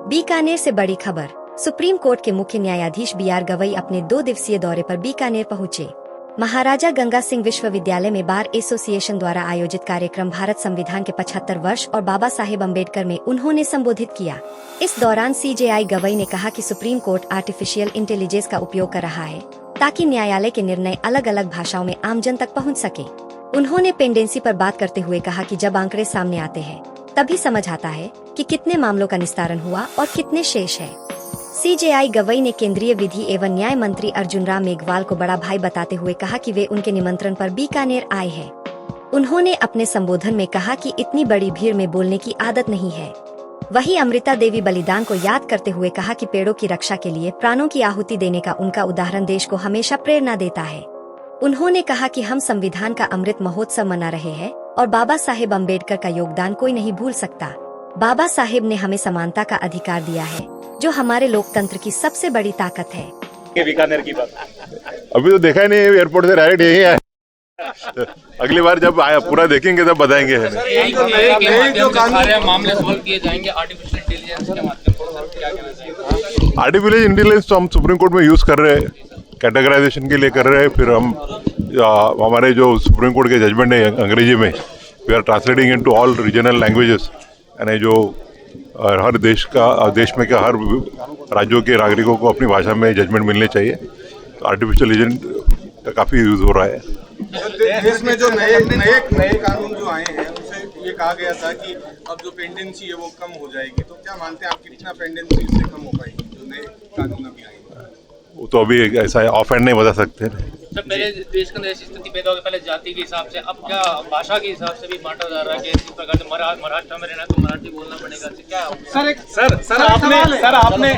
बीकानेर से बड़ी खबर। सुप्रीम कोर्ट के मुख्य न्यायाधीश BR गवई अपने 2 दिवसीय दौरे पर बीकानेर पहुंचे। महाराजा गंगा सिंह विश्वविद्यालय में बार एसोसिएशन द्वारा आयोजित कार्यक्रम भारत संविधान के 75 वर्ष और बाबा साहेब अम्बेडकर में उन्होंने संबोधित किया। इस दौरान CJI गवई ने कहा कि सुप्रीम कोर्ट आर्टिफिशियल इंटेलिजेंस का उपयोग कर रहा है ताकि न्यायालय के निर्णय अलग अलग भाषाओं में आमजन तक पहुँच सके। उन्होंने पेंडेंसी पर बात करते हुए कहा कि जब आंकड़े सामने आते हैं तभी समझ आता है कि कितने मामलों का निस्तारण हुआ और कितने शेष है। CJI गवई ने केंद्रीय विधि एवं न्याय मंत्री अर्जुन राम मेघवाल को बड़ा भाई बताते हुए कहा कि वे उनके निमंत्रण पर बीकानेर आए हैं। उन्होंने अपने संबोधन में कहा कि इतनी बड़ी भीड़ में बोलने की आदत नहीं है। वहीं अमृता देवी बलिदान को याद करते हुए कहा कि पेड़ों की रक्षा के लिए प्राणों की आहुति देने का उनका उदाहरण देश को हमेशा प्रेरणा देता है। उन्होंने कहा कि हम संविधान का अमृत महोत्सव मना रहे हैं और बाबा साहेब अम्बेडकर का योगदान कोई नहीं भूल सकता। बाबा साहेब ने हमें समानता का अधिकार दिया है जो हमारे लोकतंत्र की सबसे बड़ी ताकत है। बीकानेर की बात अभी तो देखा ही नहीं, एयरपोर्ट से डायरेक्ट यही आया। अगली बार जब आया पूरा देखेंगे तब बताएंगे। मामले सॉल्व किए जाएंगे आर्टिफिशियल इंटेलिजेंस के माध्यम से, क्या कहना चाहिए? आर्टिफिशियल इंटेलिजेंस तो हम सुप्रीम कोर्ट में यूज कर रहे हैं, कैटेगराइजेशन के लिए कर रहे हैं। फिर हम हमारे जो सुप्रीम कोर्ट के जजमेंट है अंग्रेजी में, we are translating into all regional languages. यानी जो हर देश में के हर राज्यों के नागरिकों को अपनी भाषा में जजमेंट मिलने चाहिए। तो आर्टिफिशियल इंटेलिजेंस का काफ़ी यूज हो रहा है। देश में जो नए कानून जो आए हैं उनसे ये कहा गया था कि अब जो पेंडेंसी है वो कम हो जाएगी, तो क्या मानते हैं आप कितना पेंडेंसी इससे कम हो पाएगी जो नए कानून अभी आए? वो तो अभी ऐसा ऑफ हैंड नहीं बता सकते। सर, पहले देश के अंदर ऐसी स्थिति पैदा होगी, पहले जाति के हिसाब से, अब क्या भाषा के हिसाब से भी बांटा जा रहा है कि इस प्रकार से महाराष्ट्र में रहना तो मराठी बोलना पड़ेगा? क्या सर आपने